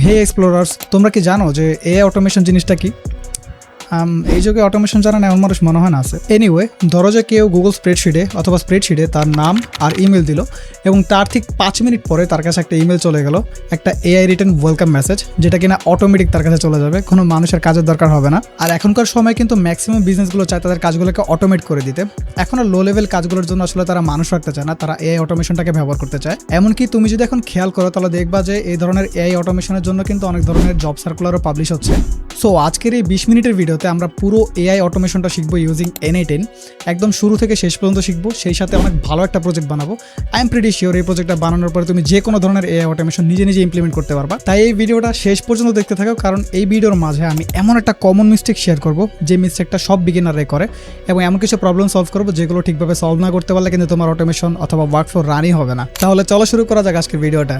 হে explorers, তোমরা কি জানো যে এআই অটোমেশন জিনিসটা কি? এই যুগে অটোমেশন জানা না এমন মানুষ মনে হয় না আছে। এনিওয়ে, ধরো যে কেউ গুগল স্প্রেডশিটে তার নাম আর ইমেল দিল এবং তার ঠিক 5 মিনিট পরে তার কাছে একটা ইমেল চলে গেল, একটা এআই রিটেন ওয়েলকাম মেসেজ, যেটা কিনা অটোমেটিক তার কাছে চলে যাবে, কোনো মানুষের কাজের দরকার হবে না। আর এখনকার সময় কিন্তু ম্যাক্সিমাম বিজনেসগুলো চায় তাদের কাজগুলোকে অটোমেট করে দিতে। এখন আর লো লেভেল কাজগুলোর জন্য আসলে তারা মানুষ রাখতে চায় না, তারা এআই অটোমেশনটাকে ব্যবহার করতে চায়। এমনকি তুমি যদি এখন খেয়াল করো তাহলে দেখবা যে এই ধরনের এআই অটোমেশনের জন্য কিন্তু অনেক ধরনের জব সার্কুলারও পাবলিশ হচ্ছে। সো আজকের এই 20 মিনিটের ভিডিওতে আমরা পুরো এআই অটোমেশনটা শিখবো ইউজিং n8n, একদম শুরু থেকে শেষ পর্যন্ত শিখবো, সেই সাথে অনেক ভালো একটা প্রজেক্ট বানাবো। আই এম প্রিটি শিওর এই প্রজেক্টটা বানানোর পরে তুমি যে কোনো ধরনের এআই অটোমেশন নিজে ইমপ্লিমেন্ট করতে পারবা। তাই এই ভিডিওটা শেষ পর্যন্ত দেখতে থাকো, কারণ এই ভিডিওর মাঝে আমি এমন একটা কমন মিস্টেক শেয়ার করবো যে মিস্টেকটা সব বিগিনাররাই করে, এবং এমন কিছু প্রবলেম সলভ করবো যেগুলো ঠিকভাবে সলভ না করতে পারলে কিন্তু তোমার অটোমেশন অথবা ওয়ার্কফ্লো রানই হবে না। তাহলে চলো শুরু করা যাক আজকের ভিডিওটা।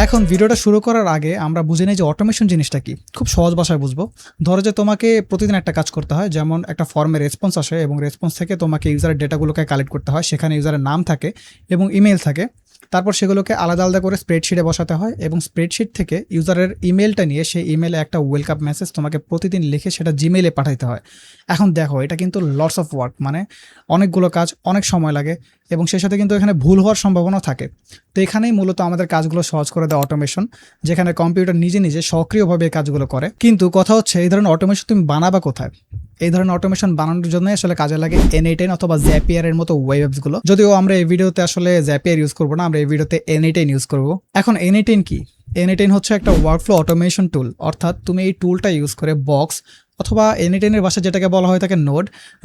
এখন ভিডিওটা শুরু করার আগে আমরা বুঝে নিই যে অটোমেশন জিনিসটা কি। খুব সহজ ভাষায় বুঝবো। ধরো যে তোমাকে প্রতিদিন একটা কাজ করতে হয়, যেমন একটা ফর্মে রেসপন্স আসে এবং রেসপন্স থেকে তোমাকে ইউজারের ডেটাগুলোকে কালেক্ট করতে হয়, সেখানে ইউজারের নাম থাকে এবং ইমেল থাকে। তারপর সেগুলোকে আলাদা আলাদা করে স্প্রেডশিটে বসাতে হয় এবং স্প্রেডশিট থেকে ইউজারের ইমেলটা নিয়ে সেই ইমেলে একটা ওয়েলকাম মেসেজ তোমাকে প্রতিদিন লিখে সেটা জিমেইলে পাঠাইতে হয়। এখন দেখো, এটা কিন্তু লটস অফ ওয়ার্ক, মানে অনেকগুলো কাজ, অনেক সময় লাগে এবং সেই সাথে কিন্তু এখানে ভুল হওয়ার সম্ভাবনা থাকে। তো এখানেই মূলত আমাদের কাজগুলো সহজ করে দেয় অটোমেশন, যেখানে কম্পিউটার নিজে সক্রিয়ভাবে এই কাজগুলো করে। কিন্তু কথা হচ্ছে, এই ধরনের অটোমেশন তুমি বানাবা কোথায়? এই ধরনের অটোমেশন বানানোর জন্য আসলে কাজে লাগে n8n অথবা Zapier এর মতো ওয়েব অ্যাপসগুলো। যদিও আমরা এই ভিডিওতে আসলে Zapier ইউজ করবো না, আমরা এই ভিডিওতে n8n ইউজ করবো। এখন n8n কি? n8n হচ্ছে একটা ওয়ার্কফ্লো অটোমেশন টুল, অর্থাৎ তুমি এই টুলটা ইউজ করে বক্স অথবা n8n-এর ভাষায় যেটাকে বলা হয় থাকে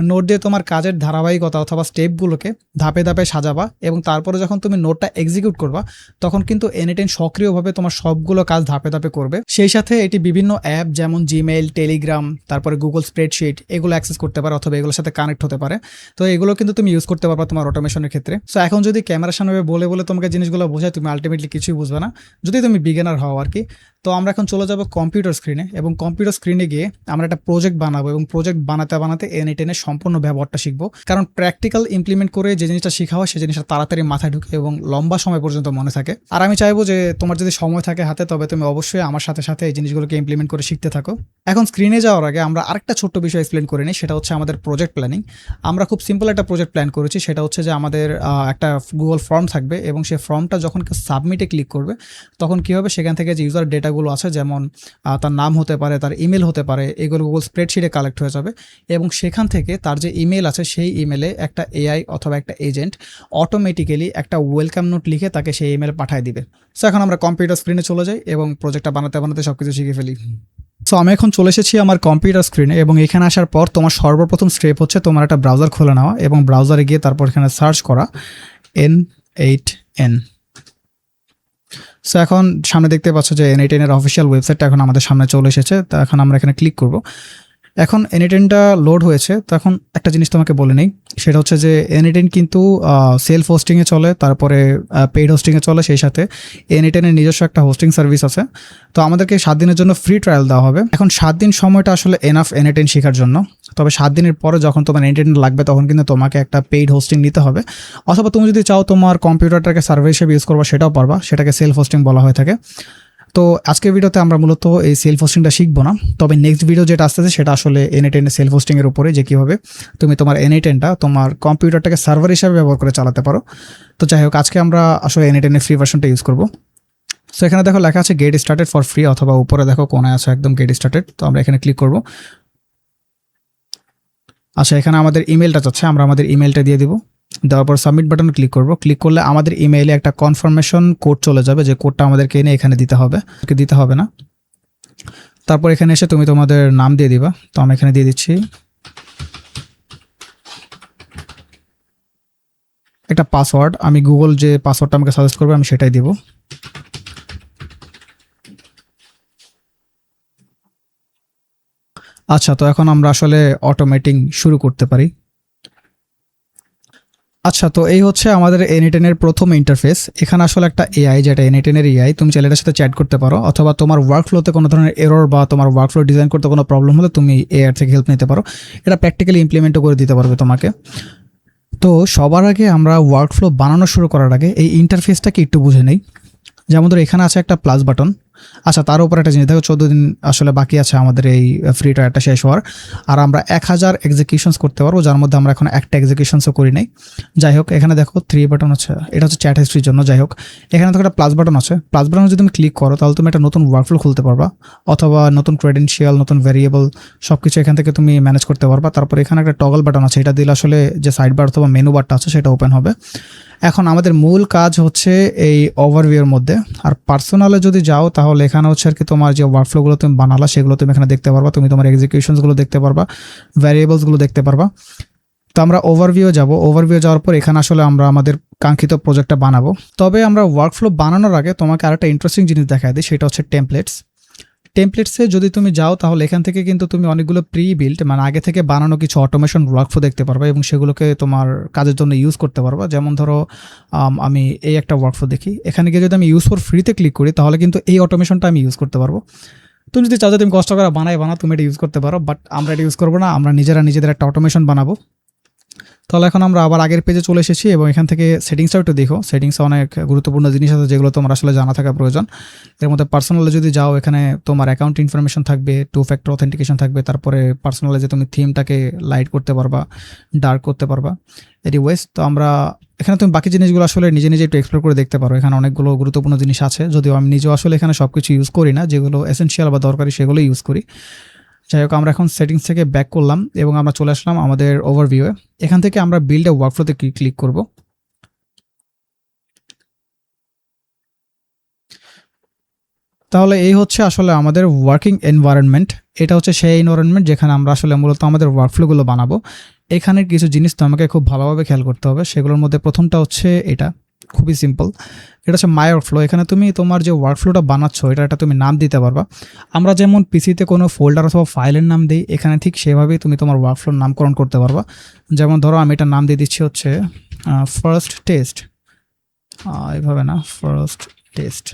নোড দিয়ে তোমার কাজের ধারাবাহিকতা অথবা স্টেপগুলোকে ধাপে ধাপে সাজাবা, এবং তারপরে যখন তুমি নোডটা এক্সিকিউট করবা তখন কিন্তু n8n সক্রিয়ভাবে তোমার সবগুলো কাজ ধাপে ধাপে করবে। সেই সাথে এটি বিভিন্ন অ্যাপ যেমন জিমেইল, টেলিগ্রাম, তারপরে গুগল স্প্রেডশিট, এগুলো অ্যাক্সেস করতে পারে অথবা এগুলোর সাথে কানেক্ট হতে পারে। তো এগুলো কিন্তু তুমি ইউজ করতে পারবা তোমার অটোমেশনের ক্ষেত্রে। সো এখন যদি ক্যামেরার সামনে বলে তোমাকে জিনিসগুলো বোঝায়, তুমি আলটিমেটলি কিছুই বুঝবে না, যদি তুমি বিগিনার হও আর কি। তো আমরা এখন চলে যাব কম্পিউটার স্ক্রিনে, এবং কম্পিউটার স্ক্রিনে গিয়ে আমরা একটা প্রজেক্ট বানাবো এবং প্রজেক্ট বানাতে n8n-এর সম্পূর্ণ ব্যবহারটা শিখবো। কারণ প্র্যাকটিক্যাল ইমপ্লিমেন্ট করে যে জিনিসটা শেখা হয় সেই জিনিসটা তাড়াতাড়ি মাথায় ঢুকে এবং লম্বা সময় পর্যন্ত মনে থাকে। আর আমি চাইবো যে তোমার যদি সময় থাকে হাতে, তবে তুমি অবশ্যই আমার সাথে সাথে এই জিনিসগুলোকে ইমপ্লিমেন্ট করে শিখতে থাকো। এখন স্ক্রিনে যাওয়ার আগে আমরা আরেকটা ছোট্ট বিষয় এক্সপ্লেন করে নিই, সেটা হচ্ছে আমাদের প্রজেক্ট প্ল্যানিং। আমরা খুব সিম্পল একটা প্রজেক্ট প্ল্যান করেছি, সেটা হচ্ছে যে আমাদের একটা গুগল ফর্ম থাকবে এবং সেই ফর্মটা যখন কেউ সাবমিটে ক্লিক করবে তখন কী হবে, সেখান থেকে যে ইউজার ডেটাগুলো আছে, যেমন তার নাম হতে পারে, তার ইমেল হতে পারে, এগুলো গুগল স্প্রেডশিটে কালেক্ট হয়ে যাবে এবং সেখান থেকে তার যে ইমেল আছে সেই ইমেলে একটা এআই অথবা একটা এজেন্ট অটোমেটিক্যালি একটা ওয়েলকাম নোট লিখে তাকে সেই ইমেল পাঠিয়ে দিবে। সো এখন আমরা কম্পিউটার স্ক্রিনে চলে যাই এবং প্রজেক্টটা বানাতে সব কিছু শিখে ফেলি। সো আমি এখন চলে এসেছি আমার কম্পিউটার স্ক্রিনে, এবং এখানে আসার পর তোমার সর্বপ্রথম স্টেপ হচ্ছে তোমার একটা ব্রাউজার খুলে নেওয়া এবং ব্রাউজারে গিয়ে তারপর এখানে সার্চ করা n8n। সো এখন সামনে দেখতে পাচ্ছ যে n8n-এর অফিসিয়াল ওয়েবসাইটটা এখন আমাদের সামনে চলে এসেছে। তো এখন আমরা এখানে ক্লিক করব। এখন n8n-টা লোড হয়েছে। তো এখন একটা জিনিস তোমাকে বলে নেই, সেটা হচ্ছে যে n8n কিন্তু সেলফ হোস্টিংয়ে চলে, তারপরে পেইড হোস্টিংয়ে চলে, সেই সাথে n8n-এর নিজস্ব একটা হোস্টিং সার্ভিস আছে। তো আমাদেরকে 7 দিনের জন্য ফ্রি ট্রায়াল দেওয়া হবে। এখন 7 দিন সময়টা আসলে এনাফ n8n শেখার জন্য, তবে 7 দিনের পরে যখন তোমার n8n লাগবে তখন কিন্তু তোমাকে একটা পেইড হোস্টিং নিতে হবে, অথবা তুমি যদি চাও তোমার কম্পিউটারটাকে সার্ভার হিসেবে ইউজ করবা সেটাও পারবা, সেটাকে সেলফ হোস্টিং বলা হয়ে থাকে। তো আজকের ভিডিওতে আমরা মূলত এই সেলফ হোস্টিংটা শিখবো না, তবে নেক্সট ভিডিও যেটা আসতেছে সেটা আসলে n8n-এর সেলফ হোস্টিংয়ের উপরে, যে কীভাবে তুমি তোমার n8n-টা তোমার কম্পিউটারটাকে সার্ভার হিসাবে ব্যবহার করে চালাতে পারো। তো যাই হোক, আজকে আমরা আসলে n8n-এর ফ্রি ভার্সনটা ইউজ করবো। সো এখানে দেখো লেখা আছে গেট স্টার্টেড ফর ফ্রি, অথবা উপরে দেখো কোনায় আছে একদম গেট স্টার্টেড। তো আমরা এখানে ক্লিক করব। আচ্ছা, এখানে আমাদের ইমেলটা চাচ্ছে, আমরা আমাদের ইমেলটা দিয়ে দিব। দেওয়ার পর সাবমিট বাটনে ক্লিক করব। ক্লিক করলে আমাদের ইমেইলে একটা কনফার্মেশন কোড চলে যাবে, যে কোডটা আমাদেরকে এনে এখানে দিতে হবে না। তারপর এখানে এসে তুমি তোমাদের নাম দিয়ে দিবা। তো আমি এখানে দিয়ে দিচ্ছি একটা পাসওয়ার্ড। আমি গুগল যে পাসওয়ার্ডটা আমাকে সাজেস্ট করবে আমি সেটাই দিব। আচ্ছা, তো এখন আমরা আসলে অটোমেটিং শুরু করতে পারি। আচ্ছা, তো এই হচ্ছে আমাদের n8n-এর প্রথম ইন্টারফেস। এখানে আসলে একটা এআই, যেটা n8n-এর এআই, তুমি চাইলে এটার সাথে চ্যাট করতে পারো, অথবা তোমার ওয়ার্কফ্লোতে কোনো ধরনের এরর বা তোমার ওয়ার্কফ্লো ডিজাইন করতে কোনো প্রবলেম হলে তুমি এআই থেকে হেল্প নিতে পারো। এটা প্র্যাকটিক্যালি ইমপ্লিমেন্টও করে দিতে পারবে তোমাকে। তো সবার আগে আমরা ওয়ার্কফ্লো বানানো শুরু করার আগে এই ইন্টারফেসটাকে একটু বুঝে নেই। যেমন ধরো এখানে আছে একটা প্লাস বাটন। আচ্ছা, তার উপর একটা জিনিস দেখো, 14 দিন আসলে বাকি আছে আমাদের এই ফ্রি ট্রায়ালটা শেষ হওয়ার। আর আমরা 1000 এক্সিকিউশনস করতে পারবো, যার মধ্যে আমরা এখন একটা এক্সিকিউশনসও করি নাই। যাই হোক, এখানে দেখো 3 বাটন আছে, এটা হচ্ছে চ্যাট হিস্ট্রির জন্য। যাই হোক, এখানে দেখো একটা প্লাস বাটন আছে। প্লাস বাটন যদি তুমি ক্লিক করো তাহলে তুমি একটা নতুন ওয়ার্কফ্লো খুলতে পারবা, অথবা নতুন ক্রেডেনশিয়াল, নতুন ভ্যারিয়েবল সব কিছু এখান থেকে তুমি ম্যানেজ করতে পারবা। তারপর এখানে একটা টগল বাটন আছে, এটা দিলে আসলে যে সাইড বার অথবা মেনু বারটা আছে সেটা ওপেন হবে। এখন আমাদের মূল কাজ হচ্ছে এই ওভারভিউর মধ্যে। আর পার্সোনালে যদি যাও তাহলে এখানে হচ্ছে আর কি তোমার যে ওয়ার্কফ্লোগুলো তুমি বানালা সেগুলো তুমি এখানে দেখতে পারবা, তুমি তোমার এক্সিকিউশনসগুলো দেখতে পারবা, ভ্যারিয়েবলসগুলো দেখতে পারবা। তো আমরা ওভারভিউ যাব। ওভারভিউ যাওয়ার পর এখানে আসলে আমরা আমাদের কাঙ্ক্ষিত প্রজেক্টটা বানাবো। তবে আমরা ওয়ার্কফ্লো বানানোর আগে তোমাকে আরেকটা ইন্টারেস্টিং জিনিস দেখায় দিই, সেটা হচ্ছে টেমপ্লেটস। টেমপ্লেটসে যদি তুমি যাও তাহলে এখান থেকে কিন্তু তুমি অনেকগুলো প্রি বিল্ড, মানে আগে থেকে বানানো কিছু অটোমেশন ওয়ার্কফ্লো দেখতে পারবে এবং সেগুলোকে তোমার কাজের জন্য ইউজ করতে পারবা। যেমন ধরো আমি এই একটা ওয়ার্কফ্লো দেখি, এখানে গিয়ে যদি আমি ইউজ ফর ফ্রিতে ক্লিক করি তাহলে কিন্তু এই অটোমেশনটা আমি ইউজ করতে পারবো। তুমি যদি চাও যে তুমি কষ্ট করে বানাও তুমি এটা ইউজ করতে পারো, বাট আমরা এটা ইউজ করবো না, আমরা নিজেদের একটা অটোমেশন বানাবো। তাহলে এখন আমরা আবার আগের পেজে চলে এসেছি এবং এখান থেকে সেটিংসটাও একটু দেখো। সেটিংসে অনেক গুরুত্বপূর্ণ জিনিস আছে যেগুলো তোমার আসলে জানা থাকা প্রয়োজন। এর মধ্যে পার্সোনালে যদি যাও, এখানে তোমার অ্যাকাউন্ট ইনফরমেশন থাকবে, 2 ফ্যাক্টর অথেন্টিকেশন থাকবে, তারপরে পার্সোনালে যে তুমি থিমটাকে লাইট করতে পারবা, ডার্ক করতে পারবা। এনিওয়েজ, তো আমরা এখানে তুমি বাকি জিনিসগুলো আসলে নিজে একটু এক্সপ্লোর করে দেখতে পারো। এখানে অনেকগুলো গুরুত্বপূর্ণ জিনিস আছে, যদিও আমি নিজেও আসলে এখানে সব কিছু ইউজ করি না, যেগুলো এসেনশিয়াল বা দরকারি সেগুলো ইউজ করি। যাই হোক, আমরা এখন সেটিংস থেকে ব্যাক করলাম এবং আমরা চলে আসলাম আমাদের ওভারভিউয়ে। এখান থেকে আমরা বিল্ড এ ওয়ার্কফ্লোতে ক্লিক করব। তাহলে এই হচ্ছে আসলে আমাদের ওয়ার্কিং এনভায়রনমেন্ট। এটা হচ্ছে সেই এনভায়রনমেন্ট যেখানে আমরা আসলে মূলত আমাদের ওয়ার্কফ্লোগুলো বানাবো। এখানের কিছু জিনিস তো আমাকে খুব ভালোভাবে খেয়াল করতে হবে। সেগুলোর মধ্যে প্রথমটা হচ্ছে এটা, খুবই সিম্পল। এটা হচ্ছে মাই ওয়ার্কফ্লো। এখানে তুমি তোমার যে ওয়ার্কফ্লোটা বানাচ্ছ এটা একটা তুমি নাম দিতে পারবা। আমরা যেমন পিসিতে কোনো ফোল্ডার অথবা ফাইলের নাম দিই, এখানে ঠিক সেভাবেই তুমি তোমার ওয়ার্কফ্লোর নামকরণ করতে পারবা। যেমন ধরো আমি এটা নাম দিয়ে দিচ্ছি হচ্ছে ফার্স্ট টেস্ট, এইভাবে না, ফার্স্ট টেস্ট।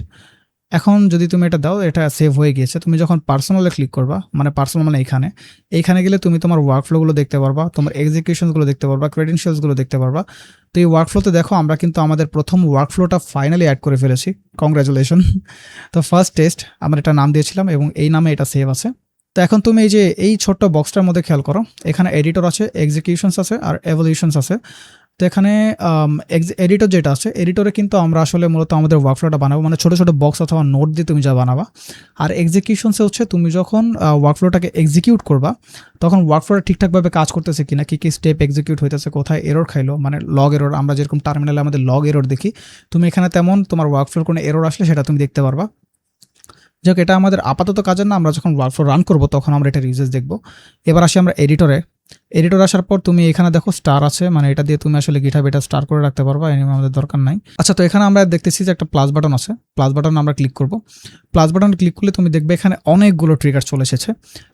এখন যদি তুমি এটা দাও, এটা সেভ হয়ে গিয়েছে। তুমি যখন পার্সোনালে ক্লিক করবা, মানে পার্সোনাল মানে এইখানে গেলে তুমি তোমার ওয়ার্কফ্লোগুলো দেখতে পারবা, তোমার এক্সিকিউশনসগুলো দেখতে পারবা, ক্রেডেনশিয়ালসগুলো দেখতে পারবা। তো এই ওয়ার্কফ্লোতে দেখো আমরা কিন্তু আমাদের প্রথম ওয়ার্কফ্লোটা ফাইনালি অ্যাড করে ফেলেছি। কংগ্রাচুলেশন। তো ফার্স্ট টেস্ট আমরা এটা নাম দিয়েছিলাম এবং এই নামে এটা সেভ আছে। তো এখন তুমি এই যে এই ছোট্ট বক্সটার মধ্যে খেয়াল করো, এখানে এডিটর আছে, এক্সিকিউশনস আছে আর এভলিউশনস আছে। তো এখানে এডিটর যেটা আছে, এডিটরে কিন্তু আমরা আসলে মূলত আমাদের ওয়ার্কফ্লোটা বানাবো, মানে ছোটো ছোটো বক্স অথবা নোট দিয়ে তুমি যা বানাবা। আর এক্সিকিউশনসে হচ্ছে তুমি যখন ওয়ার্কফ্লোটাকে এক্সিকিউট করবা তখন ওয়ার্কফ্লোটা ঠিকঠাকভাবে কাজ করতেছে কিনা, কী স্টেপ এক্সিকিউট হইতেছে, কোথায় এরর খাইলো, মানে লগ এরর। আমরা যেরকম টার্মিনালে আমাদের লগ এরর দেখি, তুমি এখানে তেমন তোমার ওয়ার্কফ্লোর কোনো এরর আসলে সেটা তুমি দেখতে পারবা। যাক, এটা আমাদের আপাতত কাজের না, আমরা যখন ওয়ার্কফ্লো রান করবো তখন আমরা এটার ইউজেস দেখবো। এবার আসি আমরা এডিটরে। এডিটর আসার পর তুমি এখানে দেখো স্টার আছে, মানে এটা দিয়ে তুমি আসলে গিটহাব এটা স্টার করে রাখতে পারবা, এনিমে আমাদের দরকার নাই। আচ্ছা, তো এখানে আমরা দেখতেছি যে একটা প্লাস বাটন আছে, প্লাস বাটন আমরা ক্লিক করব। প্লাস বাটন ক্লিক করলে তুমি দেখবে এখানে অনেকগুলো ট্রিগার চলে এসেছে।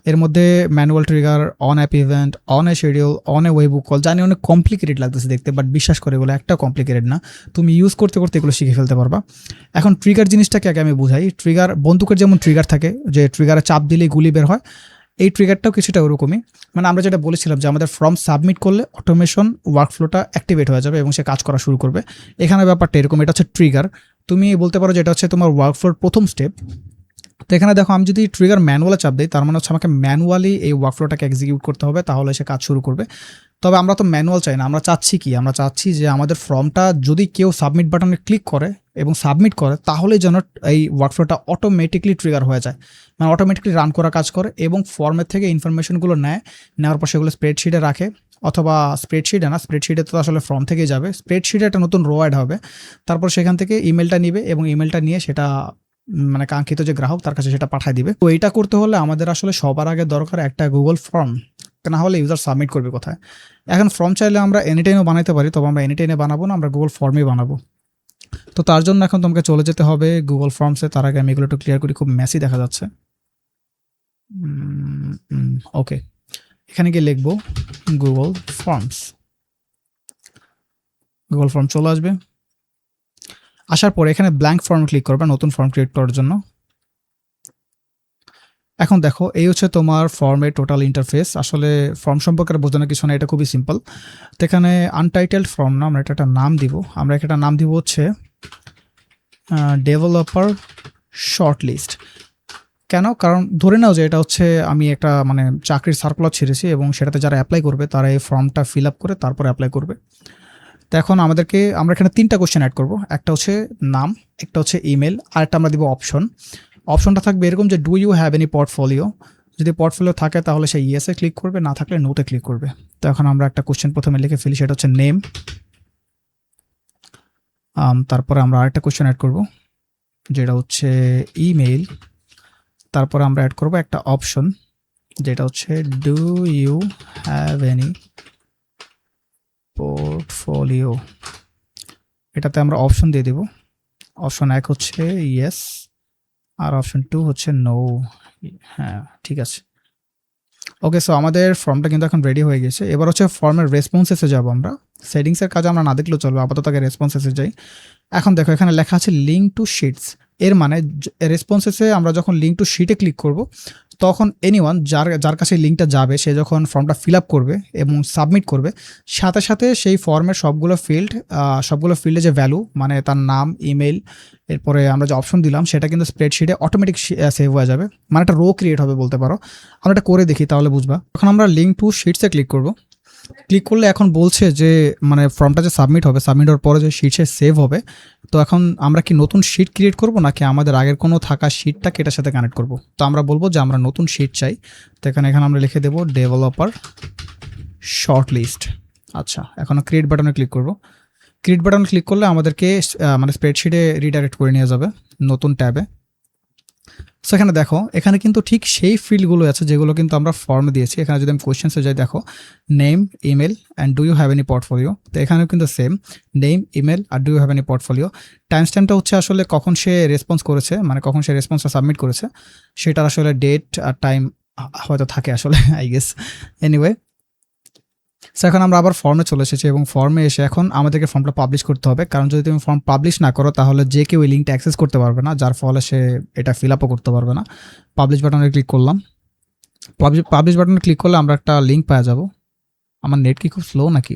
এর মধ্যে manual trigger, on app event, on a schedule, on a webhook call. জানি অনেক কমপ্লিকেটেড লাগতেছে দেখতে, বাট বিশ্বাস করে এগুলো একটা কমপ্লিকেটেড না। তুমি ইউজ করতে করতে এগুলো শিখে ফেলতে পারবা। এখন ট্রিগার জিনিসটাকে আগে আমি বুঝাই। ট্রিগার, বন্দুকের যেমন ট্রিগার থাকে যে ট্রিগারে চাপ দিলেই গুলি বের হয়, এই ট্রিগারটাও কিছুটা ওরকমই। মানে আমরা যেটা বলেছিলাম যে আমাদের ফর্ম সাবমিট করলে অটোমেশন ওয়ার্কফ্লোটা অ্যাক্টিভেট হয়ে যাবে এবং সে কাজ করা শুরু করবে। এখানে ব্যাপারটা এরকম, এটা হচ্ছে ট্রিগার। তুমি বলতে পারো যে এটা হচ্ছে তোমার ওয়ার্কফ্লোর প্রথম স্টেপ। তো এখানে দেখো, আমি যদি ট্রিগার ম্যানুয়ালে চাপ দিই তার মানে হচ্ছে আমাকে ম্যানুয়ালি এই ওয়ার্কফ্লোটাকে এক্সিকিউট করতে হবে, তাহলে সে কাজ শুরু করবে। তবে আমরা তো ম্যানুয়াল চাই না, আমরা চাচ্ছি কি, আমরা চাচ্ছি যে আমাদের ফর্মটা যদি কেউ সাবমিট বাটনে ক্লিক করে এবং সাবমিট করে তাহলে যেন এই ওয়ার্কফ্লোটা অটোমেটিকলি ট্রিগার হয়ে যায়, মানে অটোমেটিকলি রান করা কাজ করে এবং ফর্মের থেকে ইনফরমেশনগুলো নেওয়ার পর সেগুলো স্প্রেডশিটে রাখে, অথবা স্প্রেডশিটে তো আসলে ফর্ম থেকেই যাবে, স্প্রেডশিটে একটা নতুন রো অ্যাড হবে। তারপর সেখান থেকে ইমেলটা নিবে এবং ইমেলটা নিয়ে সেটা মানে কাঙ্ক্ষিত যে গ্রাহক তার কাছে সেটা পাঠিয়ে দিবে। তো এটা করতে হলে আমাদের আসলে সবার আগে দরকার একটা গুগল ফর্ম, না হলে ইউজার সাবমিট করবে কোথায়। এখন ফর্ম চাইলে আমরা এনিটাইমও বানাতে পারি, তবে আমরা এনিটাইমে বানাবো না, আমরা গুগল ফর্মই বানাবো। তো তার জন্য এখন তোমাকে চলে যেতে হবে গুগল ফর্মসে। তার আগে আমি এগুলো একটু ক্লিয়ার করি, খুব মেসি দেখা যাচ্ছে। ওকে, এখানে গিয়ে লিখবো গুগল ফর্মস। গুগল ফর্ম চলে আসবে। আসার পরে এখানে ব্ল্যাঙ্ক ফর্ম ক্লিক করবে নতুন ফর্ম ক্রিয়েট করার জন্য। এখন দেখো এই হচ্ছে তোমার ফর্মের টোটাল ইন্টারফেস। আসলে ফর্ম সম্পর্কে বোঝানোর কিছু না, এটা খুবই সিম্পল। তো এখানে আনটাইটেলড ফর্ম না, আমরা এটা একটা নাম দিব। আমরা একটা নাম দিব হচ্ছে ডেভেলপার শর্ট লিস্ট। কেন? কারণ ধরে নাও যে এটা হচ্ছে আমি একটা মানে চাকরির সার্কুলার ছেড়েছি এবং সেটাতে যারা অ্যাপ্লাই করবে তারা এই ফর্মটা ফিল আপ করে তারপরে অ্যাপ্লাই করবে। তো এখন আমরা এখানে 3টা কোশ্চেন অ্যাড করব। একটা হচ্ছে নাম, একটা হচ্ছে ইমেল, আর একটা আমরা দিব অপশন। অপশনটা থাকবে এরকম যে do you have any portfolio. যদি পোর্টফোলিও থাকে তাহলে সে ইয়েসে ক্লিক করবে, না থাকলে নোতে ক্লিক করবে। তো এখন আমরা একটা কোশ্চেন প্রথমে লিখে ফেলি, সেটা হচ্ছে নেম। তারপরে আমরা আরেকটা কোশ্চেন অ্যাড করব যেটা হচ্ছে ইমেইল। তারপরে আমরা অ্যাড করব একটা অপশন যেটা হচ্ছে do you have any portfolio. এটাতে আমরা অপশন দিয়ে দেব। অপশন 1 হচ্ছে ইয়েস আর অপশন 2 হচ্ছে নো। হ্যাঁ, ঠিক আছে। ওকে, সো আমাদের ফর্মটা কিন্তু এখন রেডি হয়ে গেছে। এবার হচ্ছে ফর্মের রেসপন্সেসে যাব আমরা। সেটিংসের কাজ আমরা না দেখলেও চলবে, আপাতত আগে রেসপন্সেসে যাই। এখন দেখো এখানে লেখা আছে লিঙ্ক টু শিটস। এর মানে রেসপন্সেসে আমরা যখন লিঙ্ক টু শিটে ক্লিক করব তখন এনিওয়ান যার কাছে লিঙ্কটা যাবে সে যখন ফর্মটা ফিল আপ করবে এবং সাবমিট করবে, সাথে সাথে সেই ফর্মের সবগুলো ফিল্ডে যে ভ্যালু মানে তার নাম, ইমেল, এরপরে আমরা যে অপশন দিলাম সেটা কিন্তু স্প্রেডশিটে অটোমেটিক সেভ হয়ে যাবে। মানে একটা রো ক্রিয়েট হবে বলতে পারো। আমরা এটা করে দেখি তাহলে বুঝবা। এখন আমরা লিঙ্ক টু শিটসে ক্লিক করব। ক্লিক করলে এখন বলছে যে মানে ফর্মটা যে সাবমিট হওয়ার পরে যে শিটসে সেভ হবে। তো এখন আমরা কি নতুন শিট ক্রিয়েট করব নাকি আমাদের আগের কোনো থাকা শিটটাকে এটার সাথে কানেক্ট করব? তো আমরা বলবো যে আমরা নতুন শিট চাই। তো এখানে আমরা লিখে দেবো ডেভেলপার শর্ট লিস্ট। আচ্ছা, এখন ক্রিয়েট বাটনে ক্লিক করব। ক্রিয়েট বাটনে ক্লিক করলে আমাদেরকে মানে স্প্রেডশিটে রিডাইরেক্ট করে নিয়ে যাবে নতুন ট্যাবে। সেখানে দেখো এখানে কিন্তু ঠিক সেই ফিল্ডগুলো আছে যেগুলো কিন্তু আমরা ফর্মে দিয়েছি। এখানে যদি আমি কোয়েশ্চেন্সে যাই, দেখো name, email and do you have any portfolio. তো এখানেও কিন্তু সেম নেম, ইমেল আর do you have any portfolio. Time স্ট্যাম্পটা হচ্ছে আসলে কখন সে রেসপন্স করেছে, মানে কখন সে রেসপন্সটা সাবমিট করেছে সেটার আসলে ডেট আর টাইম হয়তো থাকে আসলে আই গেস। এনিওয়ে, সো এখন আমরা আবার ফর্মে চলে এসেছি এবং ফর্মে এসে এখন আমাদেরকে ফর্মটা পাবলিশ করতে হবে। কারণ যদি তুমি ফর্ম পাবলিশ না করো তাহলে যে কেউ এই লিঙ্কটা অ্যাক্সেস করতে পারবে না, যার ফলে সে এটা ফিল আপও করতে পারবে না। পাবলিশ বাটনে ক্লিক করলাম। পাবলিশ বাটনে ক্লিক করলে আমরা একটা লিঙ্ক পাওয়া যাব। আমার নেট কি খুব স্লো নাকি?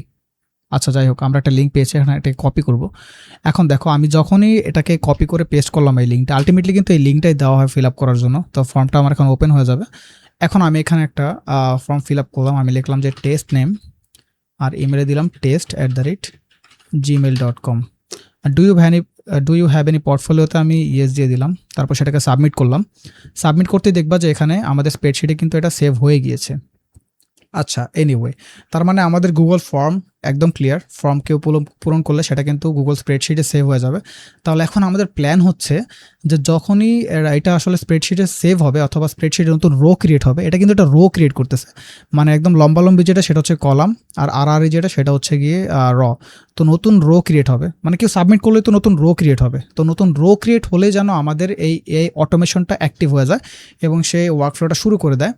আচ্ছা, যাই হোক, আমরা একটা লিঙ্ক পেয়েছি, এখানে এটাকে কপি করব। এখন দেখো আমি যখনই এটাকে কপি করে পেস্ট করলাম এই লিঙ্কটা, আলটিমেটলি কিন্তু এই লিঙ্কটাই দেওয়া হয় ফিল আপ করার জন্য। তো ফর্মটা আমার এখন ওপেন হয়ে যাবে। এখন আমি এখানে একটা ফর্ম ফিল আপ করলাম। আমি লিখলাম যে টেস্ট নেম আর ইমেলে দিলাম test@gmail.com। আর ডু ইউ হ্যাভ এনি পোর্টফোলিওতে আমি ইয়েস দিয়ে দিলাম। তারপর সেটাকে সাবমিট করলাম। সাবমিট করতে দেখবা যে এখানে আমাদের স্প্রেডশিটে কিন্তু এটা সেভ হয়ে গিয়েছে। আচ্ছা, এনিওয়ে, তার মানে আমাদের গুগল ফর্ম একদম ক্লিয়ার। ফর্ম কেউ পূরণ করলে সেটা কিন্তু গুগল স্প্রেডশিটে সেভ হয়ে যাবে। তাহলে এখন আমাদের প্ল্যান হচ্ছে যে যখনই এটা আসলে স্প্রেডশিটে সেভ হবে অথবা স্প্রেডশিটে নতুন রো ক্রিয়েট হবে, এটা কিন্তু একটা রো ক্রিয়েট করতেছে, মানে একদম লম্বালম্বি যেটা সেটা হচ্ছে কলাম, আর আর যেটা সেটা হচ্ছে গিয়ে র। তো নতুন রো ক্রিয়েট হবে, মানে কেউ সাবমিট করলে তো নতুন রো ক্রিয়েট হবে। তো নতুন রো ক্রিয়েট হলে যেন আমাদের এই অটোমেশনটা অ্যাক্টিভ হয়ে যায় এবং সেই ওয়ার্কফ্লোটা শুরু করে দেয়।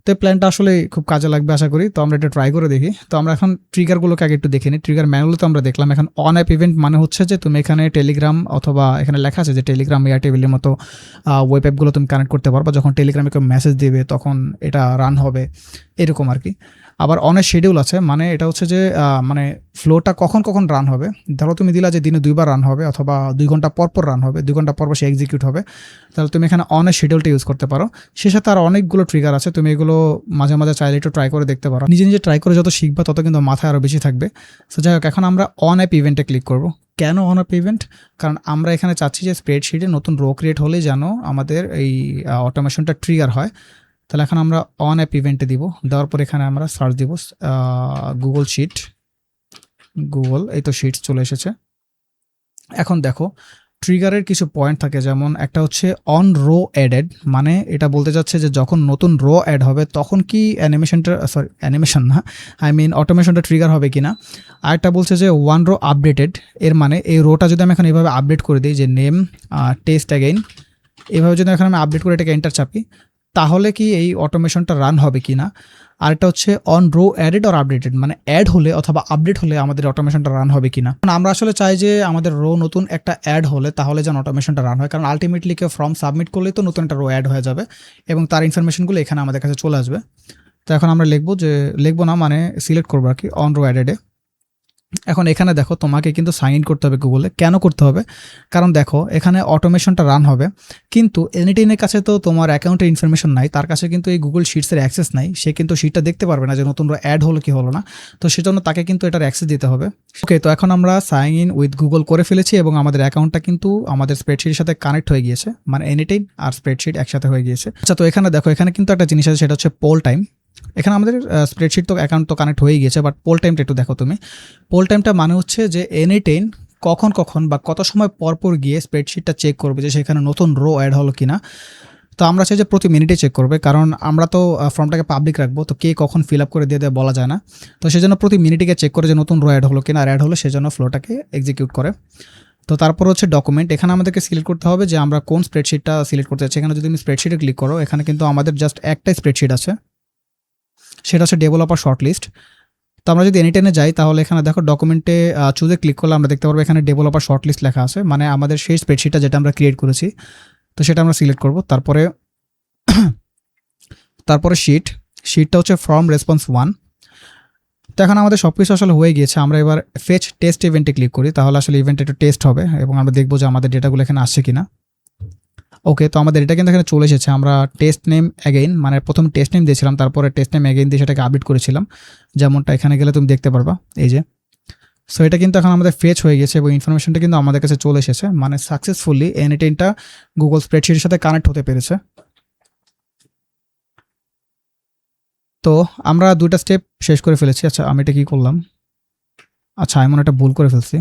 তো প্ল্যানটা আসলে খুব কাজে লাগবে আশা করি। তো আমরা এটা ট্রাই করে দেখি। তো আমরা এখন ট্রিগারগুলোকে আগে একটু দেখে নিই। ট্রিগার ম্যানুয়ালি তো আমরা দেখলাম। এখন অন অ্যাপ ইভেন্ট মানে হচ্ছে যে তুমি এখানে টেলিগ্রাম অথবা এখানে লেখা আছে যে টেলিগ্রাম, এয়ারটেলের মতো ওয়েব অ্যাপগুলো তুমি কানেক্ট করতে পারবা। যখন টেলিগ্রামে কেউ মেসেজ দেবে তখন এটা রান হবে, এরকম আর কি। আবার অনেক শিডিউল আছে, মানে এটা হচ্ছে যে মানে ফ্লোটা কখন কখন রান হবে। ধরো তুমি দিলা যে দিনে 2বার রান হবে অথবা 2 ঘন্টা পর পর রান হবে, 2 ঘন্টা পর সে এক্সিকিউট হবে, তাহলে তুমি এখানে অনের শিডিউলটা ইউজ করতে পারো। সে সাথে আর অনেকগুলো ট্রিগার আছে, তুমি এগুলো মাঝে মাঝে চাইলে একটু ট্রাই করে দেখতে পারো। নিজে নিজে ট্রাই করে যত শিখবা তত কিন্তু মাথায় আরও বেশি থাকবে। সো যাই হোক, এখন আমরা অন অ্যাপ ইভেন্টে ক্লিক করব। কেন অন অ্যাপ ইভেন্ট? কারণ আমরা এখানে চাচ্ছি যে স্প্রেডশিটে নতুন রো ক্রিয়েট হলেই যেন আমাদের এই অটোমেশনটা ট্রিগার হয়। তাহলে এখন আমরা অন অ্যাপ ইভেন্টে দিব। দেওয়ার পর এখানে আমরা সার্চ দিব গুগল শিট। গুগল, এই তো শিটস চলে এসেছে। এখন দেখো ট্রিগারের কিছু পয়েন্ট থাকে, যেমন একটা হচ্ছে অন রো অ্যাডেড, মানে এটা বলতে যাচ্ছে যে যখন নতুন রো অ্যাড হবে তখন কি অ্যানিমেশন না, আই মিন অটোমেশনটা ট্রিগার হবে কিনা। আরেকটা বলছে যে ওয়ান রো আপডেটেড, এর মানে এই রোটা যদি আমি এখন এইভাবে আপডেট করে দিই যে নেম টেস্ট অ্যাগেইন, এভাবে যদি এখন আমি আপডেট করে এটাকে এন্টার চাপি তাহলে কি এই অটোমেশনটা রান হবে কি না। আরেকটা হচ্ছে on row added or updated, মানে অ্যাড হলে অথবা আপডেট হলে আমাদের অটোমেশনটা রান হবে কিনা। আমরা আসলে চাই যে আমাদের রো নতুন একটা অ্যাড হলে তাহলে যেন অটোমেশনটা রান হয়, কারণ আলটিমেটলি কেউ ফর্ম সাবমিট করলেই তো নতুন একটা রো অ্যাড হয়ে যাবে এবং তার ইনফরমেশনগুলো এখানে আমাদের কাছে চলে আসবে। তো এখন আমরা লিখবো না, মানে সিলেক্ট করবো আর কি অন রো অ্যাডেডে। এখন এখানে দেখো তোমাকে কিন্তু সাইন ইন করতে হবে গুগলে। কেন করতে হবে? কারণ দেখো এখানে অটোমেশনটা রান হবে, কিন্তু এনিটেইনের কাছে তো তোমার অ্যাকাউন্টের ইনফরমেশন নাই, তার কাছে কিন্তু এই গুগল শিটসের অ্যাক্সেস নাই, সে কিন্তু শিটটা দেখতে পারবে না যে নতুন অ্যাড হলো কি হলো না। তো সেজন্য তাকে কিন্তু এটার অ্যাক্সেস দিতে হবে। ওকে, তো এখন আমরা সাইন ইন উইথ গুগল করে ফেলেছি এবং আমাদের অ্যাকাউন্টটা কিন্তু আমাদের স্প্রেডশিটের সাথে কানেক্ট হয়ে গিয়েছে, মানে এনিটেইন আর স্প্রেডশিট একসাথে হয়ে গিয়েছে। আচ্ছা, তো এখানে দেখো এখানে কিন্তু একটা জিনিস আছে, সেটা হচ্ছে পোল টাইম। এখানে আমাদের স্প্রেডশিট তো অ্যাকাউন্ট তো কানেক্ট হয়ে গিয়েছে, বাট পোল টাইমটা একটু দেখো তুমি। পোল টাইমটা মানে হচ্ছে যে এনিটেইন কখন কখন বা কত সময় পরপর গিয়ে স্প্রেডশিটটা চেক করবে যে সেখানে নতুন রো অ্যাড হলো কিনা। তো আমরা চাই যে প্রতি মিনিটে চেক করবে, কারণ আমরা তো ফর্মটাকে পাবলিক রাখবো, তো কে কখন ফিল আপ করে দিয়ে দেয় বলা যায় না। তো সেজন্য প্রতি মিনিটে চেক করে যে নতুন রো অ্যাড হলো কিনা, আর অ্যাড হলো সেজন্য ফ্লোটাকে এক্সিকিউট করে। তো তারপর হচ্ছে ডকুমেন্ট। এখানে আমাদেরকে সিলেক্ট করতে হবে যে আমরা কোন স্প্রেডশিটটা সিলেক্ট করতে চাচ্ছি। এখানে যদি তুমি স্প্রেডশিটে ক্লিক করো, এখানে কিন্তু আমাদের জাস্ট একটাই স্প্রেডশিট আছে, সেটা হচ্ছে ডেভেলপার শর্টলিস্ট। তো আমরা যদি এনিটেনে যাই তাহলে এখানে দেখো ডকুমেন্টে চুজে ক্লিক করলে আমরা দেখতে পারবো এখানে ডেভেলপার শর্টলিস্ট লেখা আছে, মানে আমাদের সেই স্প্রেডশিটটা যেটা আমরা ক্রিয়েট করেছি। তো সেটা আমরা সিলেক্ট করব। তারপরে শিটটা হচ্ছে ফর্ম রেসপন্স 1। তো এখন আমাদের সব কিছু আসলে হয়ে গিয়েছে। আমরা এবার ফেচ টেস্ট ইভেন্টে ক্লিক করি, তাহলে আসলে ইভেন্ট একটু টেস্ট হবে এবং আমরা দেখবো যে আমাদের ডেটাগুলো এখানে আসছে কিনা। ওকে, তো আমাদের এটা কিন্তু এখানে চলে এসেছে। আমরা টেস্ট নেম অ্যাগেইন, মানে প্রথম টেস্ট নেম দিয়েছিলাম, তারপরে টেস্ট নেম অ্যাগেইন দিয়ে সেটাকে আপডেট করেছিলাম, যেমনটা এখানে গেলে তুমি দেখতে পারবা এই যে। সো এটা কিন্তু এখন আমাদের ফেচ হয়ে গেছে এবং ইনফরমেশনটা কিন্তু আমাদের কাছে চলে এসেছে, মানে সাকসেসফুলি এনিটেইনটা গুগল স্প্রেডশিটের সাথে কানেক্ট হতে পেরেছে। তো আমরা 2টা স্টেপ শেষ করে ফেলেছি। আচ্ছা, আমি এটা কি করলাম? আচ্ছা, এমন একটা ভুল করে ফেলছি।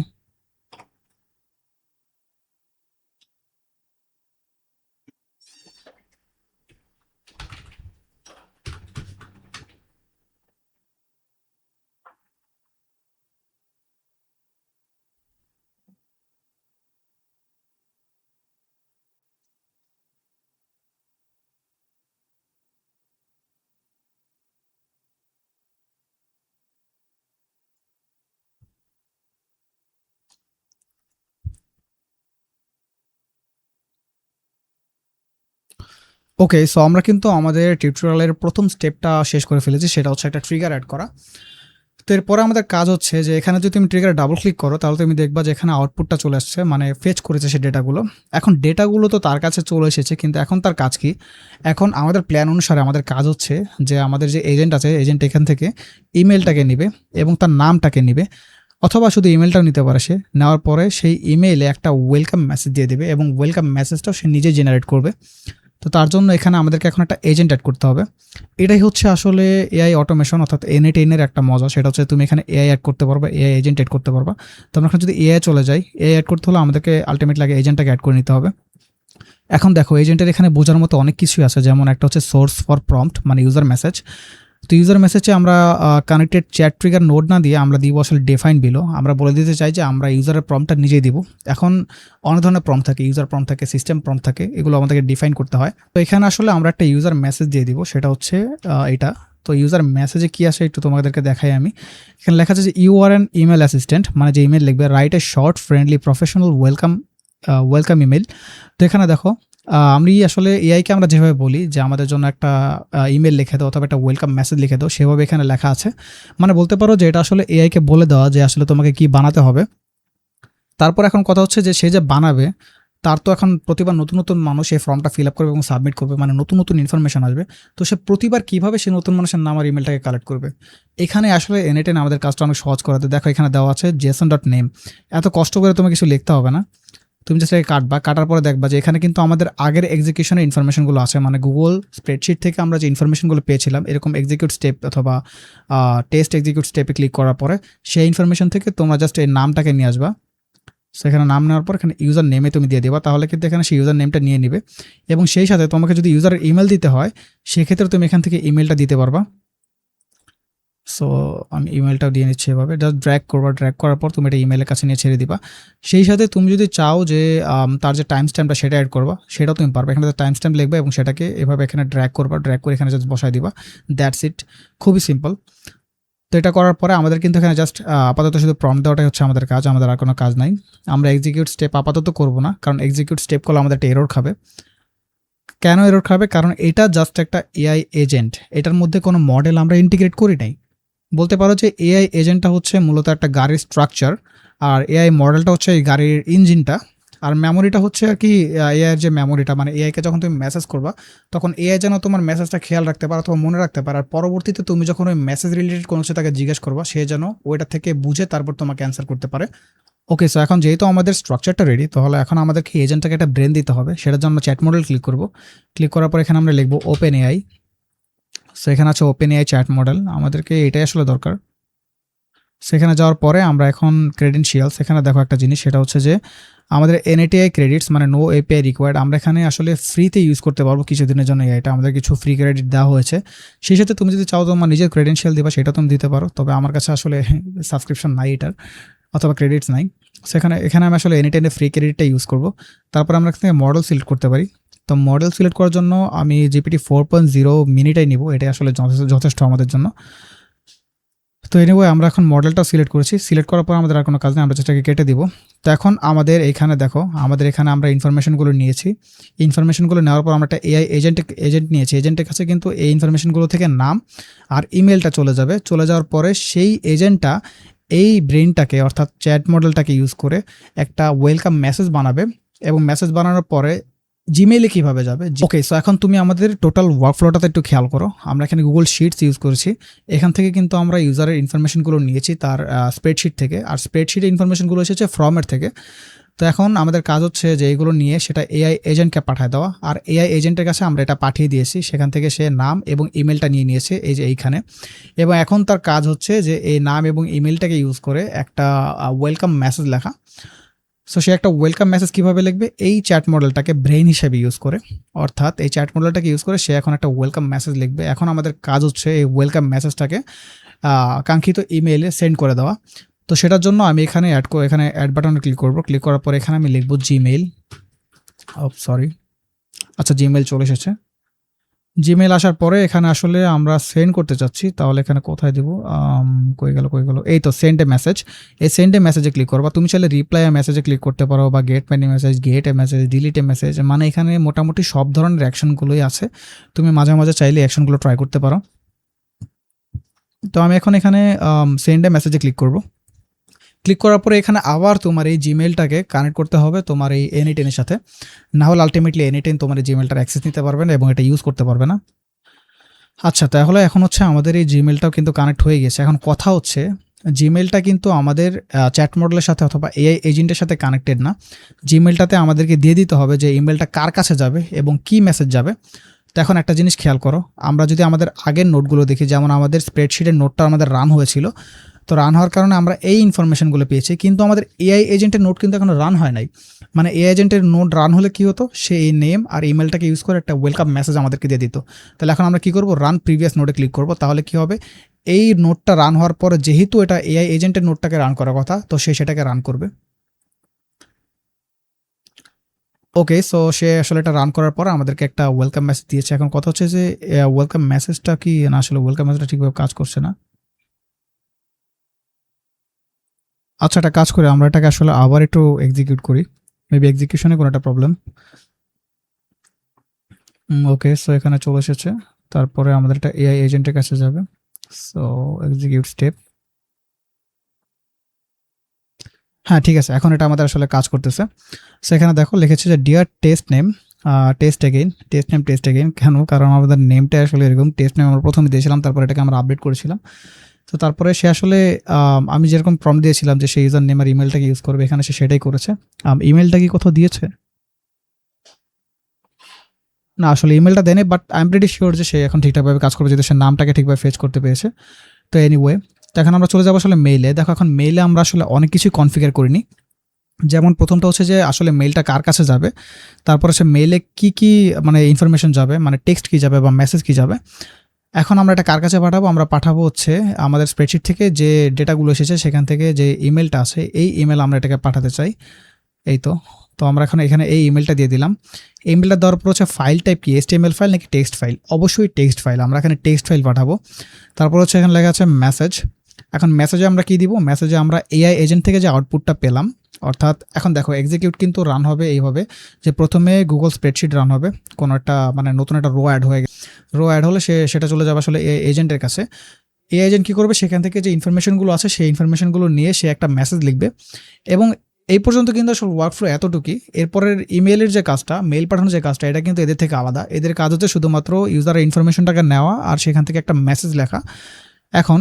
ওকে, সো আমরা কিন্তু আমাদের টিউটোরিয়ালের প্রথম স্টেপটা শেষ করে ফেলেছি, সেটা হচ্ছে একটা ট্রিগার অ্যাড করা। তো এরপরে আমাদের কাজ হচ্ছে যে এখানে যদি তুমি ট্রিগারে ডাবল ক্লিক করো তাহলে তুমি দেখবা যে এখানে আউটপুটটা চলে আসছে, মানে ফেচ করেছে সে ডেটাগুলো। এখন ডেটাগুলো তো তার কাছে চলে এসেছে, কিন্তু এখন তার কাজ কি? এখন আমাদের প্ল্যান অনুসারে আমাদের কাজ হচ্ছে যে আমাদের যে এজেন্ট আছে, এজেন্ট এখান থেকে ইমেলটাকে নিবে এবং তার নামটাকে নিবে, অথবা শুধু ইমেলটাও নিতে পারে। সে নেওয়ার পরে সেই ইমেইলে একটা ওয়েলকাম মেসেজ দিয়ে দেবে এবং ওয়েলকাম মেসেজটাও সে নিজে জেনারেট করবে। তো তার জন্য এখানে আমাদেরকে এখন একটা এজেন্ট অ্যাড করতে হবে। এটাই হচ্ছে আসলে এআই অটোমেশন অর্থাৎ এনএটেনের একটা মজা, সেটা হচ্ছে তুমি এখানে এআই অ্যাড করতে পারবা, এআই এজেন্ট অ্যাড করতে পারবা। তো আমরা এখন যদি এআই চলে যাই, এআই অ্যাড করতে হলে আমাদেরকে আলটিমেটলি আগে এজেন্টটাকে অ্যাড করে নিতে হবে। এখন দেখো এজেন্টের এখানে বোঝার মতো অনেক কিছুই আছে, যেমন একটা হচ্ছে সোর্স ফর প্রম্পট, মানে ইউজার মেসেজ। তো ইউজার মেসেজে আমরা কানেক্টেড চ্যাট ট্রিগার নোড না দিয়ে আমরা দিব আসলে ডিফাইন বিলো। আমরা বলে দিতে চাই যে আমরা ইউজারের প্রম্পটটা নিজেই দিব। এখন অনেক ধরনের প্রম্পট থাকে, ইউজার প্রম্পট থাকে, সিস্টেম প্রম্পট থাকে, এগুলো আমাদেরকে ডিফাইন করতে হয়। তো এখানে আসলে আমরা একটা ইউজার মেসেজ দিয়ে দিব, সেটা হচ্ছে এটা। তো ইউজার মেসেজে কি আসে একটু তোমাদেরকে দেখাই আমি। এখানে লেখা আছে যে you are an email assistant, মানে যে ইমেল লিখবে, write a short friendly professional welcome email. তো এখানে দেখো আমি আসলে এআইকে আমরা যেভাবে বলি যে আমাদের জন্য একটা ইমেল লিখে দাও অথবা একটা ওয়েলকাম মেসেজ লিখে দাও, সেভাবে এখানে লেখা আছে। মানে বলতে পারো যে এটা আসলে এআইকে বলে দেওয়া যে আসলে তোমাকে কি বানাতে হবে। তারপর এখন কথা হচ্ছে যে সে যে বানাবে তার তো এখন প্রতিবার নতুন নতুন মানুষ এই ফর্মটা ফিল আপ করবে এবং সাবমিট করবে, মানে নতুন নতুন ইনফরমেশন আসবে। তো সে প্রতিবার কীভাবে সে নতুন মানুষের নাম আর ইমেলটাকে কালেক্ট করবে? এখানে আসলে এনএটেন আমাদের কাজটা অনেক সহজ করাতে। দেখো এখানে দেওয়া আছে json.name। এত কষ্ট করে তোমাকে কিছু লিখতে হবে না, তুমি জাস্ট কাটার পরে দেখবা যে এখানে কিন্তু আমাদের আগের এক্সিকিউশনের ইনফরমেশনগুলো আছে, মানে গুগল স্প্রেডশিট থেকে আমরা যে ইনফরমেশনগুলো পেয়েছিলাম এরকম এক্সিকিউট স্টেপ অথবা টেস্ট এক্সিকিউট স্টেপে ক্লিক করার পরে সেই ইনফরমেশন থেকে তোমরা জাস্ট এই নামটাকে নিয়ে আসবা। সেখানে নাম নেওয়ার পর এখানে ইউজার নেমে তুমি দিয়ে দেবা, তাহলে কিন্তু এখানে সেই ইউজার নেমটা নিয়ে নিবে। এবং সেই সাথে তোমাকে যদি ইউজারের ইমেল দিতে হয় সেক্ষেত্রে তুমি এখান থেকে ইমেলটা দিতে পারবা। সো আমি ইমেলটাও দিয়ে নিচ্ছি এভাবে, জাস্ট ড্র্যাগ করবা, ড্র্যাগ করার পর তুমি এটা ইমেলের কাছে নিয়ে ছেড়ে দিবা। সেই সাথে তুমি যদি চাও যে তার যে টাইম স্ট্যাম্পটা সেটা অ্যাড করবা, সেটাও তুমি পারবে। এখানে টাইম স্ট্যাম্প লিখবে এবং সেটাকে এভাবে এখানে ড্র্যাগ করবা, ড্র্যাগ করে এখানে জাস্ট বসায় দিবা, দ্যাটস ইট, খুবই সিম্পল। তো এটা করার পরে আমাদের কিন্তু এখানে জাস্ট আপাতত শুধু প্রম্পট দেওয়াটাই হচ্ছে আমাদের কাজ, আমাদের আর কোনো কাজ নাই। আমরা এক্সিকিউট স্টেপ আপাতত করব না, কারণ এক্সিকিউট স্টেপ করলে আমাদের একটা এরর খাবে। কেন এরর খাবে? কারণ এটা জাস্ট একটা এআই এজেন্ট, এটার মধ্যে কোনো মডেল আমরা ইন্টিগ্রেট করি নাই। বলতে পারো যে এআই এজেন্টটা হচ্ছে মূলত একটা গাড়ির স্ট্রাকচার, আর এআই মডেলটা হচ্ছে এই গাড়ির ইঞ্জিনটা, আর মেমোরিটা হচ্ছে আর কি এআইয়ের যে মেমোরিটা, মানে এআইকে যখন তুমি মেসেজ করবা তখন এআই যেন তোমার মেসেজটা খেয়াল রাখতে পারে অথবা মনে রাখতে পারে, আর পরবর্তীতে তুমি যখন ওই মেসেজ রিলেটেড কোনো কিছু তাকে জিজ্ঞেস করবা সে যেন ওইটা থেকে বুঝে তারপর তোমাকে অ্যান্সার করতে পারে। ওকে, সো এখন যেহেতু আমাদের স্ট্রাকচারটা রেডি, তাহলে এখন আমাদেরকে এজেন্টটাকে একটা ব্রেন দিতে হবে। সেটার জন্য আমরা চ্যাট মডেল ক্লিক করব। ক্লিক করার পর এখানে আমরা লিখবো ওপেন এআই। সো এখানে আছে ওপেন এআই চ্যাট মডেল, আমাদেরকে এটাই আসলে দরকার। সেখানে যাওয়ার পরে আমরা এখন ক্রেডেনশিয়ালস, এখানে দেখো একটা জিনিস, সেটা হচ্ছে যে আমাদের এনএটিআই ক্রেডিটস মানে নো এপিআই রিকোয়ার্ড, আমরা এখানে আসলে ফ্রিতে ইউজ করতে পারবো কিছুদিনের জন্য। এটা আমাদের কিছু ফ্রি ক্রেডিট দেওয়া হয়েছে। সেই সাথে তুমি যদি চাও তোমার নিজের ক্রেডেনশিয়াল দিবা সেটা তুমি দিতে পারো, তবে আমার কাছে আসলে সাবস্ক্রিপশন নাই এটার অথবা ক্রেডিটস নাই। এখানে আমি আসলে এনএটিআই ফ্রি ক্রেডিটটা ইউজ করব। তারপর আমরা এখান থেকে মডেল সিলেক্ট করতে পারি। তো মডেল সিলেক্ট করার জন্য আমি জিপিটি 4.0 মিনিটাই নিব, এটাই আসলে যথেষ্ট আমাদের জন্য। তো এনিওয়ে আমরা এখন মডেলটা সিলেক্ট করেছি, সিলেক্ট করার পর আমাদের আর কোনো কাজ নেই, আমরা যেটাকে কেটে দিব। তো এখন আমাদের এখানে দেখো, আমাদের এখানে আমরা ইনফরমেশনগুলো নিয়েছি। ইনফরমেশনগুলো নেওয়ার পর আমরা একটা এআই এজেন্ট নিয়েছি। এজেন্টের কাছে কিন্তু এই ইনফরমেশনগুলো থেকে নাম আর ইমেলটা চলে যাবে। চলে যাওয়ার পরে সেই এজেন্টটা এই ব্রেনটাকে অর্থাৎ চ্যাট মডেলটাকে ইউজ করে একটা ওয়েলকাম মেসেজ বানাবে, এবং মেসেজ বানানোর পরে জিমেইলে কীভাবে যাবে। ওকে, সো এখন তুমি আমাদের টোটাল ওয়ার্কফ্লোটাতে একটু খেয়াল করো। আমরা এখানে গুগল শিটস ইউজ করেছি, এখান থেকে কিন্তু আমরা ইউজারের ইনফরমেশনগুলো নিয়েছি তার স্প্রেডশিট থেকে, আর স্প্রেডশিটের ইনফরমেশনগুলো এসেছে ফর্মের থেকে। তো এখন আমাদের কাজ হচ্ছে যে এইগুলো নিয়ে সেটা এআই এজেন্টকে পাঠিয়ে দেওয়া, আর এআই এজেন্টের কাছে আমরা এটা পাঠিয়ে দিয়েছি, সেখান থেকে সে নাম এবং ইমেলটা নিয়ে নিয়েছে এই যে এইখানে। এবং এখন তার কাজ হচ্ছে যে এই নাম এবং ইমেলটাকে ইউজ করে একটা ওয়েলকাম মেসেজ লেখা। সো সে একটা ওয়েলকাম মেসেজ কীভাবে লিখবে? এই চ্যাট মডেলটাকে ব্রেইন হিসেবে ইউজ করে, অর্থাৎ এই চ্যাট মডেলটাকে ইউজ করে সে এখন একটা ওয়েলকাম মেসেজ লিখবে। এখন আমাদের কাজ হচ্ছে এই ওয়েলকাম মেসেজটাকে কাঙ্ক্ষিত ইমেইলে সেন্ড করে দেওয়া। তো সেটার জন্য আমি এখানে অ্যাড বাটনে ক্লিক করব। ক্লিক করার পর এখানে আমি লিখব জিমেইল। আচ্ছা, জিমেইল চলে এসেছে। জিমেইল আসার পরে এখানে আসলে আমরা সেন্ড করতে চাচ্ছি, তাহলে এখানে কোথায় দেবো? কই গেল, এই তো সেন্ড এ মেসেজ। এই সেন্ড এ মেসেজে ক্লিক করবা। তুমি চাইলে রিপ্লাই এ মেসেজে ক্লিক করতে পারো, বা গেট মেনি মেসেজ, গেট এ মেসেজ, ডিলিট এ মেসেজ, মানে এখানে মোটামুটি সব ধরনের অ্যাকশনগুলোই আছে। তুমি মাঝে মাঝে চাইলে অ্যাকশনগুলো ট্রাই করতে পারো। তো আমি এখন এখানে সেন্ড এ মেসেজে ক্লিক করব। ক্লিক করার পরে এখানে আবার তোমার এই জিমেইলটাকে কানেক্ট করতে হবে তোমার এই এনএটেনের সাথে, না হলে আলটিমেটলি এনএটেন তোমার এই জিমেইলটার অ্যাক্সেস নিতে পারবে না এবং এটা ইউজ করতে পারবে না। আচ্ছা, তাহলে এখন হচ্ছে আমাদের এই জিমেইলটাও কিন্তু কানেক্ট হয়ে গেছে। এখন কথা হচ্ছে জিমেইলটা কিন্তু আমাদের চ্যাট মডেলের সাথে অথবা এআই এজেন্টের সাথে কানেক্টেড না। জিমেইলটাতে আমাদেরকে দিয়ে দিতে হবে যে ইমেলটা কার কাছে যাবে এবং কি মেসেজ যাবে। তো এখন একটা জিনিস খেয়াল করো, আমরা যদি আমাদের আগের নোটগুলো দেখি, যেমন আমাদের স্প্রেডশিটের নোটটা আমাদের রান হয়েছিল, তো রান হওয়ার কারণে আমরা এই ইনফরমেশনগুলো পেয়েছি, কিন্তু আমাদের এআই এজেন্টের নোট কিন্তু এখনো রান হয় নাই। মানে এআই এজেন্টের নোট রান হলে কী হতো, সে এই নেম আর ইমেলটাকে ইউজ করে একটা ওয়েলকাম মেসেজ আমাদেরকে দিয়ে দিত। তাহলে এখন আমরা কী করবো, রান প্রিভিয়াস নোটে ক্লিক করবো। তাহলে কী হবে, এই নোটটা রান হওয়ার পরে যেহেতু এটা এআই এজেন্টের নোটটাকে রান করার কথা, তো সে সেটাকে রান করবে। ওকে, সো সে আসলে এটা রান করার পর আমাদেরকে একটা ওয়েলকাম মেসেজ দিয়েছে। এখন কথা হচ্ছে যে ওয়েলকাম মেসেজটা কি না, আসলে ওয়েলকাম মেসেজটা ঠিকভাবে কাজ করছে না। আচ্ছা, একটা কাজ করি, আমরা এটাকে আসলে আবার একটু এক্সিকিউট করি, মেবি এক্সিকিউশনে কোনো একটা প্রবলেম। ওকে, সো এখানে চলে এসেছে। তারপরে আমাদের একটা এআই এজেন্টের কাছে যাবে। So execute step. হ্যাঁ, ঠিক আছে, এখন এটা আমাদের আসলে কাজ করতেছে। সো এখানে দেখো লিখেছে যে dear test name test again. কেন? কারণ আমাদের নেমটা আসলে এরকম, টেস্ট নেম আমরা প্রথমে দিয়েছিলাম, তারপর এটাকে আমরা আপডেট করেছিলাম। তো তারপরে সে আসলে আমি যেরকম প্রম্পট দিয়েছিলাম যে সেই ইউজার নেম আর ইমেলটাকে ইউজ করবে, এখানে সে সেটাই করেছে। ইমেলটা কি কোথাও দিয়েছে? না, আসলে ইমেলটা দেয়নি, but I am pretty sure যে সে এখন ঠিকঠাকভাবে কাজ করবে, যদি সে নামটাকে ঠিকভাবে ফেচ করতে পেরেছে। তো এনিওয়ে, তো এখন আমরা চলে যাবো আসলে মেইলে। দেখো, এখন মেইলে আমরা আসলে অনেক কিছুই কনফিগার করিনি। যেমন প্রথমটা হচ্ছে যে আসলে মেইলটা কার কাছে যাবে, তারপরে সে মেইলে কি মানে ইনফরমেশন যাবে, মানে টেক্সট কী যাবে বা মেসেজ কী যাবে। এখন আমরা এটা কার কাছে পাঠাবো? আমরা পাঠাবো হচ্ছে আমাদের স্প্রেডশিট থেকে যে ডেটাগুলো এসেছে সেখান থেকে যে ইমেলটা আছে এই ইমেল আমরা এটাকে পাঠাতে চাই। এই তো আমরা এখন এখানে এই ইমেলটা দিয়ে দিলাম। ইমেলটা দেওয়ার পর হচ্ছে ফাইল টাইপ কি, HTML ফাইল নাকি টেক্সট ফাইল? অবশ্যই টেক্সট ফাইল, আমরা এখানে টেক্সট ফাইল পাঠাবো। তারপর হচ্ছে এখানে লেখা আছে মেসেজ। এখন মেসেজে আমরা কি দিব? মেসেজে আমরা এআই এজেন্ট থেকে যে আউটপুটটা পেলাম, অর্থাৎ এখন দেখো এক্সিকিউট কিন্তু রান হবে এইভাবে যে প্রথমে গুগল স্প্রেডশিট রান হবে, কোনো একটা মানে নতুন একটা রো অ্যাড হয়ে গেছে, রো অ্যাড হলে সেটা চলে যাবে আসলে এই এজেন্টের কাছে। এই এজেন্ট কী করবে? সেখান থেকে যে ইনফরমেশনগুলো আছে সেই ইনফরমেশনগুলো নিয়ে সে একটা মেসেজ লিখবে। এবং এই পর্যন্ত কিন্তু আসলে ওয়ার্কফ্লো এতটুকুই। এরপরের ইমেলের যে কাজটা, মেল পাঠানোর যে কাজটা, এটা কিন্তু এদের থেকে আলাদা। এদের কাজ হচ্ছে শুধুমাত্র ইউজারের ইনফরমেশনটাকে নেওয়া আর সেখান থেকে একটা মেসেজ লেখা। এখন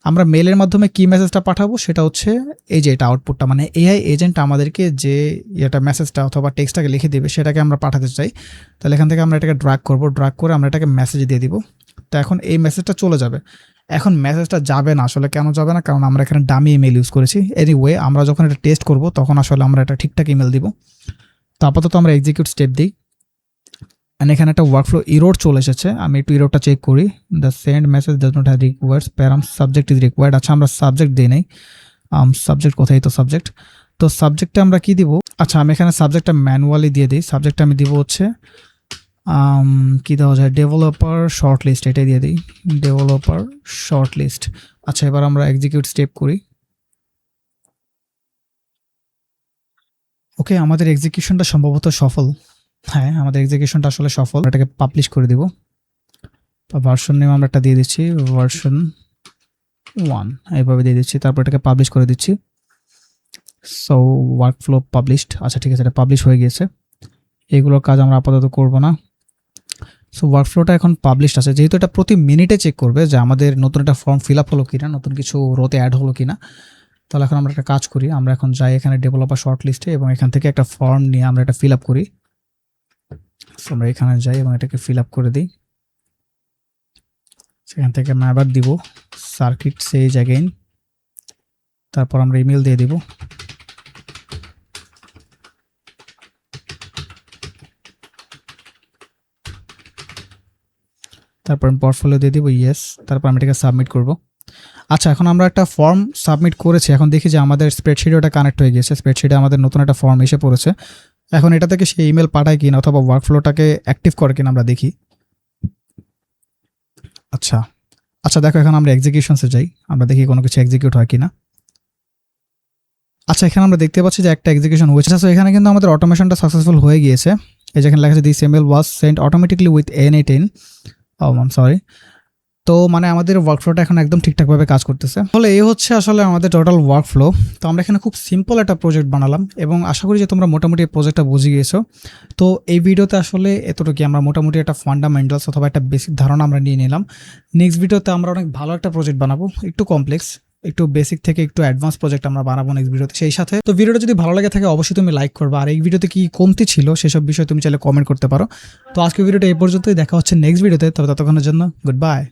আমরা মেলের মাধ্যমে কি মেসেজটা পাঠাবো সেটা হচ্ছে এই যে এটা আউটপুটটা, মানে এআই এজেন্ট আমাদেরকে যে এটা মেসেজটা অথবা টেক্সটটাকে লিখে দেবে সেটাকে আমরা পাঠাতে চাই। তাহলে এখান থেকে আমরা এটাকে ড্র্যাগ করব, ড্র্যাগ করে আমরা এটাকে মেসেজ দিয়ে দিব। তো এখন এই মেসেজটা চলে যাবে। এখন মেসেজটা যাবে না, আসলে কেন যাবে না? কারণ আমরা এখানে ডামি ইমেল ইউজ করেছি। এনিওয়ে আমরা যখন এটা টেস্ট করব তখন আসলে আমরা এটা ঠিকঠাক ইমেল দিব। তো আপাতত আমরা এক্সিকিউট স্টেপ দিই। এখানে একটা ওয়ার্কফ্লো ইরোর চলে এসেছে, আমি একটু ইরোরটা চেক করি। The send message does not have requires প্যারাম subject is required. আচ্ছা আমরা সাবজেক্ট দিই নাই, সাবজেক্ট কোথায়? তো সাবজেক্টে আমরা কি দিব? আচ্ছা আমি এখানে সাবজেক্টটা ম্যানুয়ালি দিয়ে দিই। সাবজেক্টটা আমি দিব হচ্ছে কী দেওয়া যায়, ডেভেলপার শর্ট লিস্ট, এটাই দিয়ে দিই, ডেভেলপার শর্ট লিস্ট। আচ্ছা এবার আমরা এক্সিকিউট স্টেপ করি। ওকে, আমাদের এক্সিকিউশনটা সম্ভবত সফল। হ্যাঁ, আমাদের এক্সিকিউশনটা আসলে সফল। এটাকে পাবলিশ করে দিব। ভার্সন নেম আমরা একটা দিয়ে দিচ্ছি, ভার্সন 1 এইভাবে দিয়ে দিচ্ছি। তারপর এটাকে পাবলিশ করে দিচ্ছি। So workflow published. আচ্ছা ঠিক আছে, এটা পাবলিশ হয়ে গিয়েছে। এইগুলোর কাজ আমরা আপাতত করব না। সো ওয়ার্কফ্লোটা এখন পাবলিশড আছে, যেহেতু এটা প্রতি মিনিটে চেক করবে যে আমাদের নতুন একটা ফর্ম ফিল আপ হলো কিনা, নতুন কিছু রোতে অ্যাড হলো কিনা। তাহলে এখন আমরা একটা কাজ করি, আমরা এখন যাই এখানে ডেভেলপার শর্ট লিস্টে এবং এখান থেকে একটা ফর্ম নিয়ে আমরা এটা ফিল আপ করি। সো আমরা এখানে যাই এবং এটাকে ফিল আপ করে দিই। সেখান থেকে আমরা আবার দিব সার্কিট সেজ অ্যাগেইন, তারপর আমরা ইমেল দিয়ে দিব। তারপর আমি পোর্টফোলিও দিয়ে দিব ইয়েস, তারপর আমি এটাকে সাবমিট করব। আচ্ছা এখন আমরা একটা ফর্ম সাবমিট করেছি, এখন দেখি যে আমাদের স্প্রেডশিটে ওটা কানেক্ট হয়ে গেছে, স্প্রেডশিটে আমাদের নতুন একটা ফর্ম এসে পড়েছে। এখন এটা থেকে সে ইমেল পাঠায় কিনা অথবা ওয়ার্কফ্লোটাকে অ্যাক্টিভ করে কিনা আমরা দেখি। আচ্ছা দেখো এখন আমরা এক্সিকিউশনসে যাই, আমরা দেখি কোনো কিছু এক্সিকিউট হয় কিনা। আচ্ছা এখানে আমরা দেখতে পাচ্ছি যে একটা এক্সিকিউশন হয়েছে। সো এখানে কিন্তু আমাদের অটোমেশনটা সাকসেসফুল হয়ে গিয়েছে। এই যেখানে লেখা আছে this email was sent automatically with NA10। Sorry. তো মানে আমাদের ওয়ার্কফ্লোটা এখন একদম ঠিকঠাকভাবে কাজ করতেছে। তাহলে এই হচ্ছে আসলে আমাদের টোটাল ওয়ার্কফ্লো। তো আমরা এখানে খুব সিম্পল একটা প্রজেক্ট বানালাম এবং আশা করি যে তোমরা মোটামুটি এই প্রজেক্টটা বুঝে গিয়েছো। তো এই ভিডিওতে আসলে এতটুকু আমরা মোটামুটি একটা ফান্ডামেন্টালস অথবা একটা বেসিক ধারণা আমরা নিয়ে নিলাম। নেক্সট ভিডিওতে আমরা অনেক ভালো একটা প্রজেক্ট বানাবো, একটু কমপ্লেক্স, একটু বেসিক থেকে একটু অ্যাডভান্স প্রজেক্ট আমরা বানাবো নেক্সট ভিডিওতে। সেই সাথে তো ভিডিওটা যদি ভালো লাগে থাকে অবশ্যই তুমি লাইক করবা, আর এই ভিডিওতে কি কমতি ছিল সেসব বিষয়ে তুমি চাইলে কমেন্ট করতে পারো। তো আজকে ভিডিওটা এই পর্যন্তই, দেখা হচ্ছে নেক্সট ভিডিওতে। তবে ততক্ষণের জন্য গুড বাই।